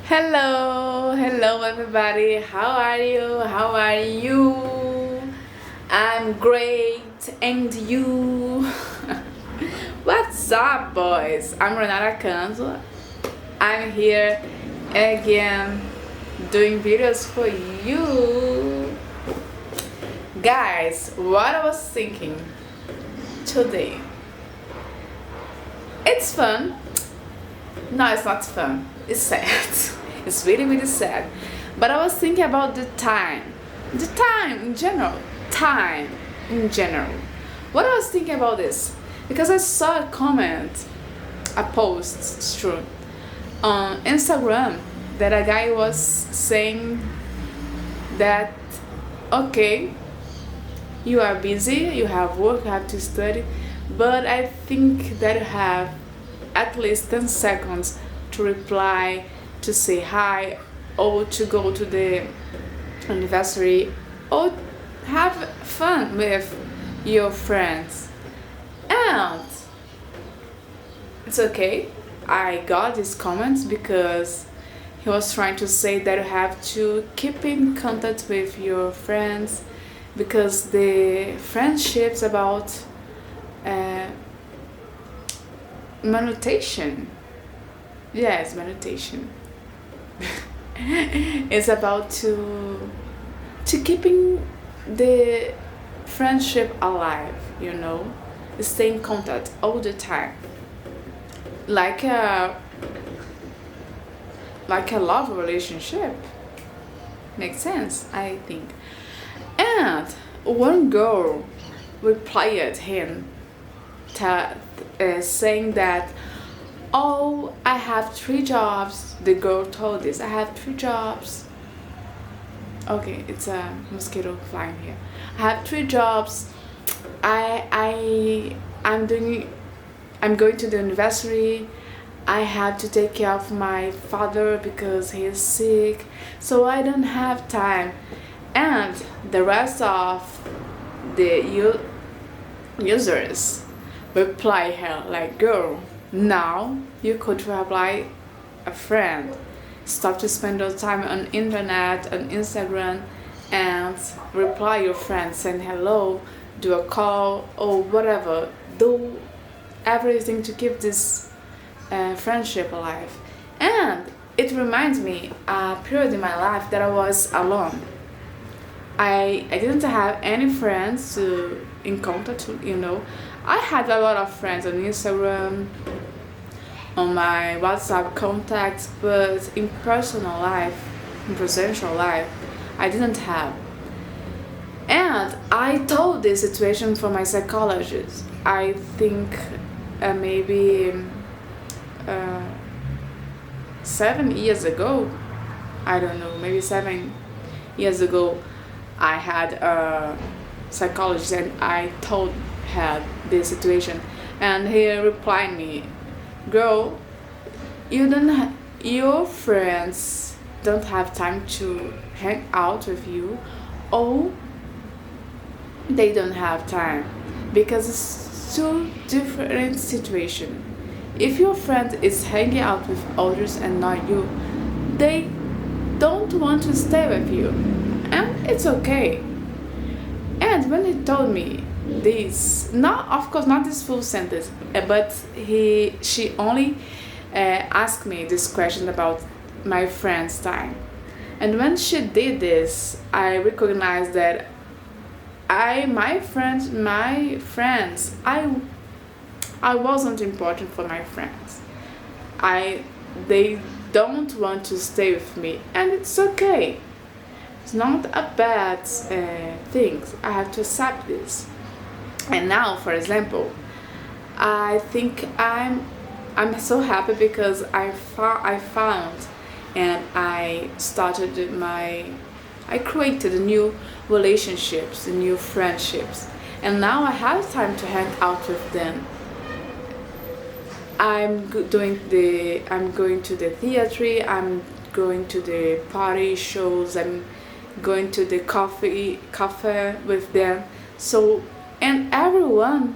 Hello everybody. How are you? How are you? I'm great, and you? What's up, boys? I'm Renata Canto. I'm here again doing videos for you. Guys, what I was thinking today. It's fun. No, it's not fun. It's sad. It's really sad. But I was thinking about the time. The time in general. Time in general. What I was thinking about this? Because I saw a comment, a post, it's true, on Instagram that a guy was saying that, okay, you are busy, you have work, you have to study, but I think that you have at least 10 seconds to reply, to say hi, or to go to the anniversary, or have fun with your friends. And it's okay. I got these comments because he was trying to say that you have to keep in contact with your friends because the friendships about meditation. Yes, meditation. It's about to keeping the friendship alive, stay in contact all the time, like a love relationship. Makes sense, I think. And one girl replied him saying that, oh, I have 3 jobs. The girl told this, I have 3 jobs. Okay, it's a mosquito flying here. I have 3 jobs. I'm going to the anniversary. I have to take care of my father because he is sick, so I don't have time. And the rest of the users reply her like, girl, now you could reply a friend. Stop to spend your time on internet, on Instagram, and reply your friend, send hello, do a call, or whatever. Do everything to keep this friendship alive. And it reminds me a period in my life that I was alone. I didn't have any friends to in contact, I had a lot of friends on Instagram, on my WhatsApp contacts, but in personal life, in presential life, I didn't have. And I told this situation for my psychologist. I think maybe 7 years ago, I don't know, maybe 7 years ago, I had a psychologist and I told her this situation, and he replied me, girl, your friends don't have time to hang out with you, or they don't have time because it's two different situations. If your friend is hanging out with others and not you, they don't want to stay with you, and it's okay. And when he told me this, not of course not this full sentence, but she only asked me this question about my friend's time. And when she did this, I recognized that my friends, I wasn't important for my friends. They don't want to stay with me, and it's okay. It's not a bad thing. I have to accept this. And now, for example, I think I'm so happy because I found and I created new relationships, new friendships, and now I have time to hang out with them. I'm going to the theater, I'm going to the party shows, I'm going to the cafe with them. So, and everyone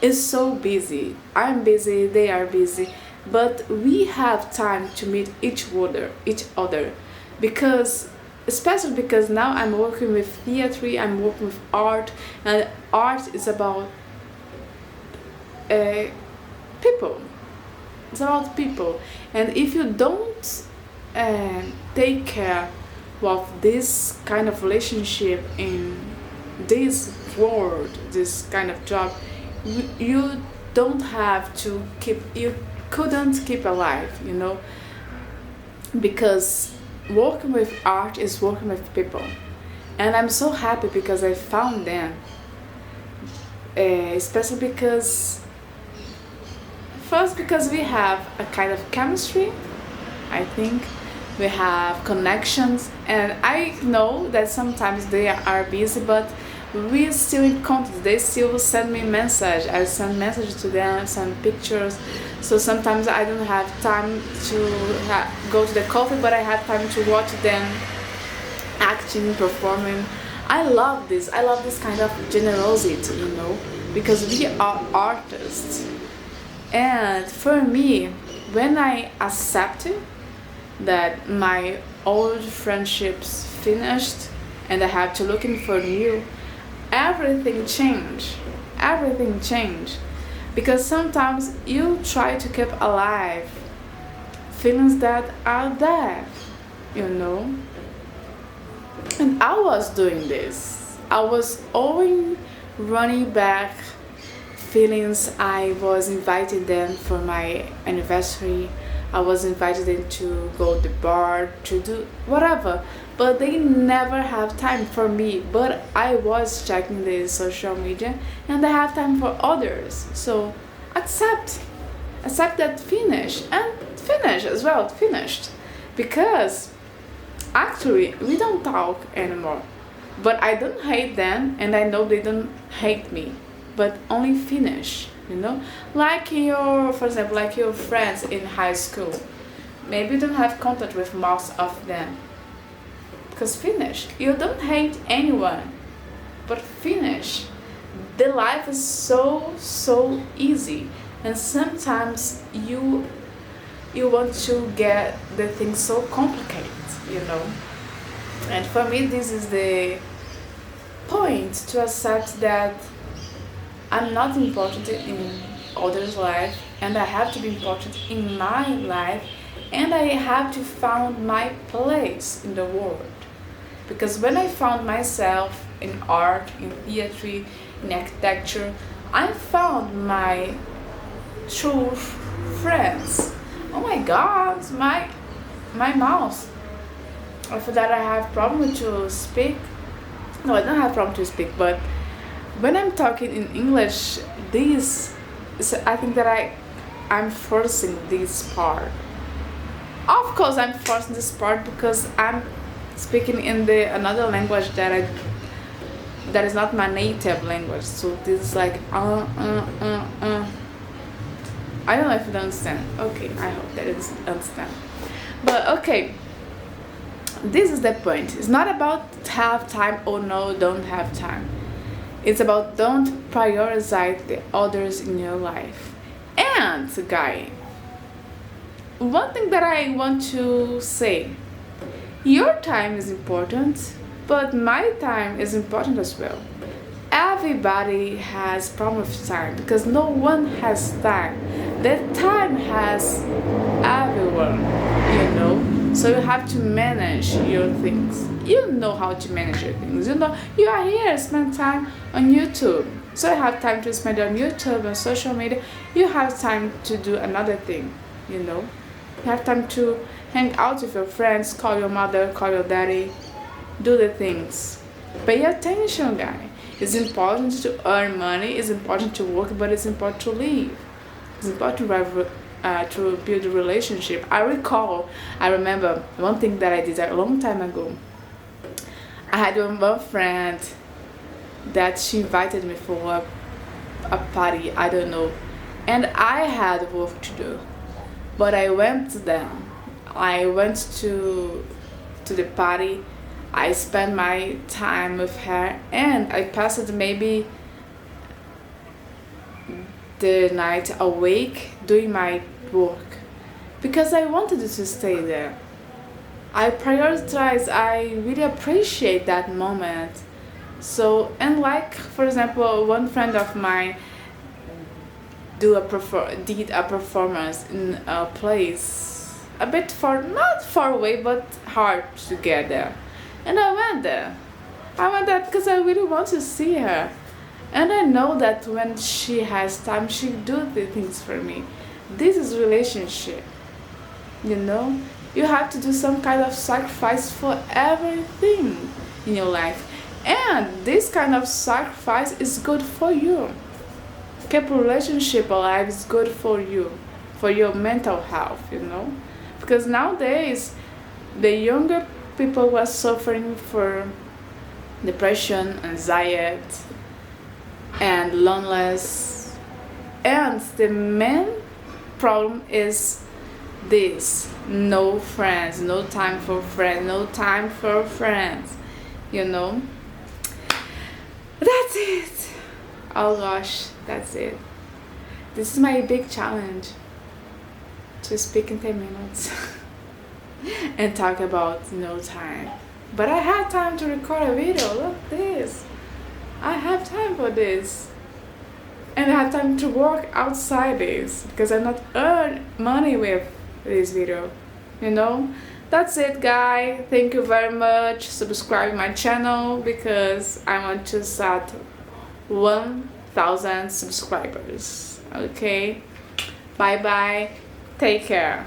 is so busy. I'm busy, they are busy, but we have time to meet each other, because especially because now I'm working with theater, I'm working with art, and art is about uh, people. It's about people, and if you don't take care of this kind of relationship in this world, this kind of job, you don't have to keep, you couldn't keep alive, because working with art is working with people, and I'm so happy because I found them, especially because first because we have a kind of chemistry, I think we have connections, and I know that sometimes they are busy, but we still in contact. They still send me message. I send message to them, send pictures. So sometimes I don't have time to go to the coffee, but I have time to watch them acting, performing. I love this. I love this kind of generosity, because we are artists. And for me, when I accepted that my old friendships finished and I have to looking for new, everything changed. Everything changed. Because sometimes you try to keep alive feelings that are dead, And I was doing this. I was always running back feelings. I was inviting them for my anniversary. I was inviting them to go to the bar, to do whatever, but they never have time for me. But I was checking the social media, and I have time for others. So accept that finish, and finish as well, finished, because actually we don't talk anymore. But I don't hate them, and I know they don't hate me, but only finish, like for example, like your friends in high school, maybe you don't have contact with most of them, because finish. You don't hate anyone, but finish. The life is so easy, and sometimes you want to get the things so complicated. And for me, this is the point, to accept that I'm not important in others' life, and I have to be important in my life, and I have to find my place in the world. Because when I found myself in art, in theater, in architecture, I found my true friends. Oh my God, my mouth. After that, I have problem to speak. No, I don't have problem to speak, but when I'm talking in English, I think that I'm forcing this part. Of course, I'm forcing this part because I'm speaking in another language that is not my native language. So this is like I don't know if you understand. Okay, I hope that you understand. But okay, this is the point. It's not about have time or no, don't have time. It's about don't prioritize the others in your life. And guy, one thing that I want to say, your time is important, but my time is important as well. Everybody has problem with time because no one has time. The time has everyone. So you have to manage your things. You know how to manage your things. You are here, spend time on YouTube. So you have time to spend on YouTube and social media. You have time to do another thing, You have time to hang out with your friends, call your mother, call your daddy, do the things. Pay attention, guy. It's important to earn money, it's important to work, but it's important to live. It's important to build a relationship. I remember one thing that I did a long time ago. I had one friend that she invited me for a party, I don't know, and I had work to do, but I went to them. I went to the party. I spent my time with her, and I passed maybe the night awake doing my work. because I wanted to stay there. I prioritize, I really appreciate that moment. So, and like, for example, one friend of mine did a performance in a place a bit far, not far away, but hard to get there. And I went there. I went there because I really want to see her. And I know that when she has time, she do the things for me. This is relationship, you know? You have to do some kind of sacrifice for everything in your life. And this kind of sacrifice is good for you. Keep a relationship alive is good for you, for your mental health, you know? Because nowadays, the younger people were suffering for depression, anxiety, and loneliness. And the main problem is this: no friends, no time for friends, no time for friends, you know? That's it. Oh gosh, that's it. This is my big challenge, to speak in 10 minutes and talk about no time. But I had time to record a video. Look this. I have time for this. And I have time to work outside this because I not earn money with this video. You know? That's it, guys. Thank you very much. Subscribe my channel because I want to start 1,000 subscribers. Okay? Bye bye. Take care.